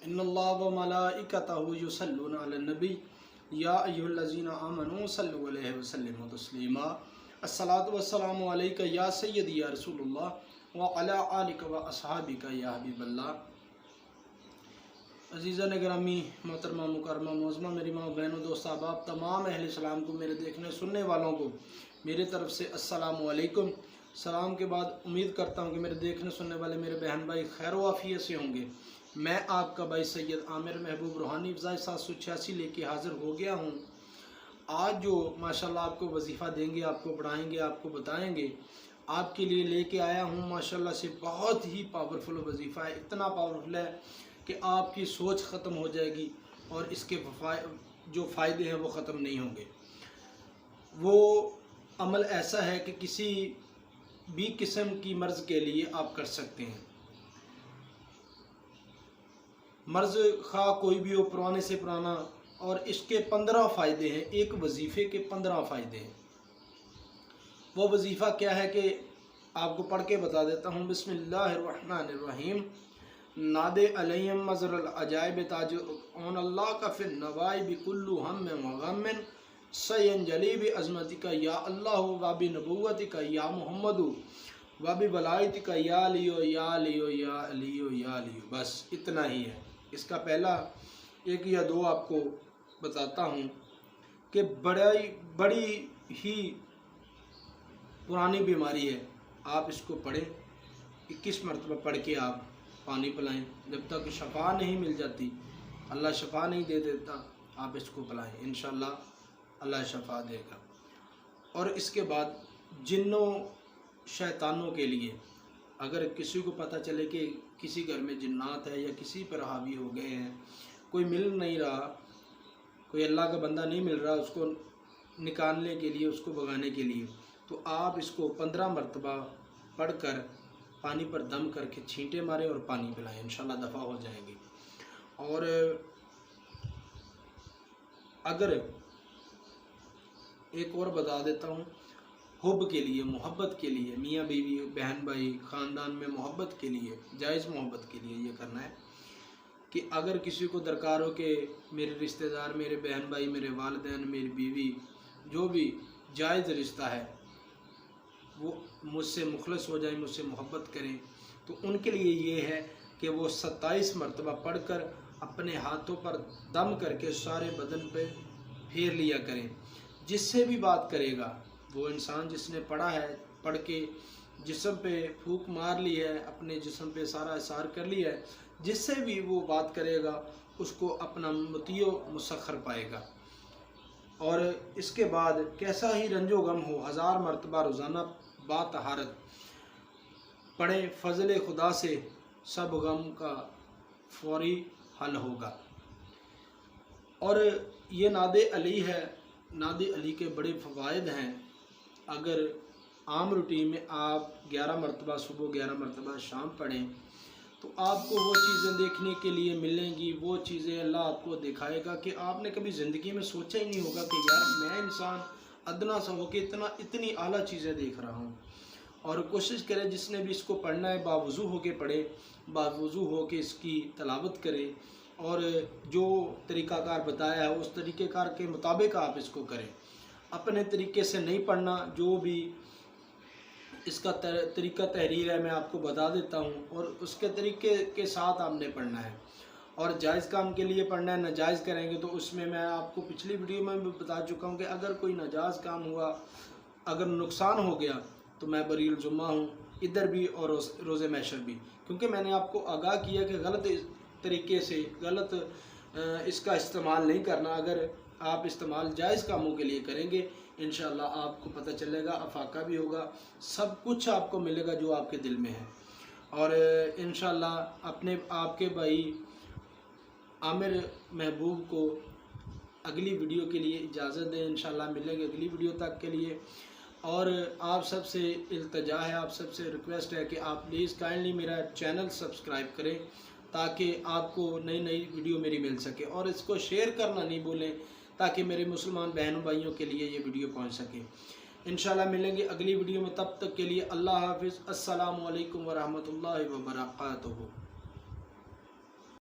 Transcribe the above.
इन्नल्लाह व मलाइकतहु युसल्लूना अलन नबी या अय्युहल्लज़ीना आमनू सल्लु अलैहि व सल्लिमू तस्लीमा। अस्सलातु वस्सलामु अलैका या सय्यदी या रसूलुल्लाह व अला आलिका व अस्हाबिका या हबीबल्लाह। अज़ीज़ा निगरामी मोहतरमा मुकरमा मोज़मा मेरी माँ बहनों दोस्त अहबाब तमाम अहले इस्लाम को, मेरे देखने सुनने वालों को मेरे तरफ़ से अस्सलामु अलैकुम। सलाम के बाद उम्मीद करता हूँ कि मेरे देखने सुनने वाले मेरे बहन भाई खैर व आफियत से होंगे। मैं आपका भाई सैयद आमिर महबूब रूहानी फ़ज़ाए 786 लेके हाज़िर हो गया हूँ। आज जो माशाल्लाह आपको वजीफ़ा देंगे, आपको पढ़ाएंगे, आपको बताएंगे, आपके लिए लेके आया हूँ माशाल्लाह से बहुत ही पावरफुल वजीफ़ा है। इतना पावरफुल है कि आपकी सोच ख़त्म हो जाएगी और इसके जो फ़ायदे हैं वो ख़त्म नहीं होंगे। वो अमल ऐसा है कि किसी भी किस्म की मर्ज़ के लिए आप कर सकते हैं। मर्ज़ खा कोई भी हो, पुराने से पुराना, और इसके 15 फ़ायदे हैं। एक वजीफ़े के 15 फ़ायदे हैं। वो वजीफ़ा क्या है कि आपको पढ़ के बता देता हूँ। बिस्मिल्लाहिर्रहमानिर्रहीम। नादे अलैहिम मज़रल अजाइब ताज ओन अल्लाह का फिर नवाई बिकुल्लु हम गम्मिन सयंजली बि अज़मतिका या अल्लाह व बि नबुव्वतिका या मुहम्मदु व बि वलायतिका या लियो या लियो या लियो या लियो। बस इतना ही है। इसका पहला एक या दो आपको बताता हूँ कि बड़ी ही पुरानी बीमारी है। आप इसको पढ़ें, 21 मरतबा पढ़ के आप पानी पिलाएं। जब तक शफा नहीं मिल जाती, अल्लाह शफा नहीं दे देता, आप इसको पिलाएं, इंशाअल्लाह अल्लाह शफा देगा। और इसके बाद जिन्नों शैतानों के लिए, अगर किसी को पता चले कि किसी घर में जिन्नात है या किसी पर हावी हो गए हैं, कोई मिल नहीं रहा, कोई अल्लाह का बंदा नहीं मिल रहा उसको निकालने के लिए, उसको भगाने के लिए, तो आप इसको 15 मरतबा पढ़कर पानी पर दम करके छींटे मारें और पानी पिलाएं, इंशाल्लाह दफ़ा हो जाएंगे। और अगर एक और बता देता हूँ, हुब के लिए, मोहब्बत के लिए, मियाँ बीवी, बहन भाई, ख़ानदान में मोहब्बत के लिए, जायज़ मोहब्बत के लिए ये करना है कि अगर किसी को दरकार हो कि मेरे रिश्तेदार, मेरे बहन भाई, मेरे वालिदैन, मेरी बीवी, जो भी जायज़ रिश्ता है वो मुझसे मुखलस हो जाए, मुझसे मोहब्बत करें, तो उनके लिए ये है कि वो 27 मरतबा पढ़कर अपने हाथों पर दम करके सारे बदन पे फेर लिया करें। जिससे भी बात करेगा, वो इंसान जिसने पढ़ा है, पढ़ के जिस्म पे फूंक मार ली है, अपने जिस्म पे सारा इसार कर लिया है, जिससे भी वो बात करेगा उसको अपना मुतियो मुसख्खर पाएगा। और इसके बाद कैसा ही रंजो गम हो, 1000 मरतबा रोज़ाना बातहारत पढ़े, फ़ज़ल खुदा से सब गम का फौरी हल होगा। और ये नादे अली है। नादे अली के बड़े फ़वाइद हैं। अगर आम रूटीन में आप 11 मरतबा सुबह, 11 मरतबा शाम पढ़ें तो आपको वो चीज़ें देखने के लिए मिलेंगी, वो चीज़ें अल्लाह आपको दिखाएगा कि आपने कभी ज़िंदगी में सोचा ही नहीं होगा कि यार मैं इंसान अदना सा होकर इतनी आला चीज़ें देख रहा हूँ। और कोशिश करें जिसने भी इसको पढ़ना है बावुज़ू होके पढ़े, बावुज़ू होके इसकी तलावत करें, और जो तरीक़ाकार बताया है उस तरीक़ेकार के मुताबिक आप इसको करें। अपने तरीके से नहीं पढ़ना, जो भी इसका तरीका तहरीर है मैं आपको बता देता हूँ, और उसके तरीके के साथ आपने पढ़ना है। और जायज़ काम के लिए पढ़ना है, नाजायज़ करेंगे तो उसमें मैं आपको पिछली वीडियो में भी बता चुका हूँ कि अगर कोई नाजायज़ काम हुआ, अगर नुकसान हो गया, तो मैं बरील जुम्मा हूँ इधर भी और रोज़े महशर भी, क्योंकि मैंने आपको आगाह किया कि गलत तरीके से, गलत इसका इस्तेमाल नहीं करना। अगर आप इस्तेमाल जायज़ कामों के लिए करेंगे, इंशाअल्लाह आपको पता चलेगा, अफाका भी होगा, सब कुछ आपको मिलेगा जो आपके दिल में है। और इंशाअल्लाह अपने आपके भाई आमिर महबूब को अगली वीडियो के लिए इजाज़त दें। इंशाअल्लाह मिलेंगे अगली वीडियो तक के लिए। और आप सबसे इल्तिजा है, आप सबसे रिक्वेस्ट है कि आप प्लीज़ काइंडली मेरा चैनल सब्सक्राइब करें ताकि आपको नई नई वीडियो मेरी मिल सके, और इसको शेयर करना नहीं भूलें ताकि मेरे मुसलमान बहनों भाइयों के लिए ये वीडियो पहुंच सके। इंशाल्लाह मिलेंगे अगली वीडियो में, तब तक के लिए अल्लाह हाफिज़। अस्सलामु अलैकुम व रहमतुल्लाहि व बरकातुहू।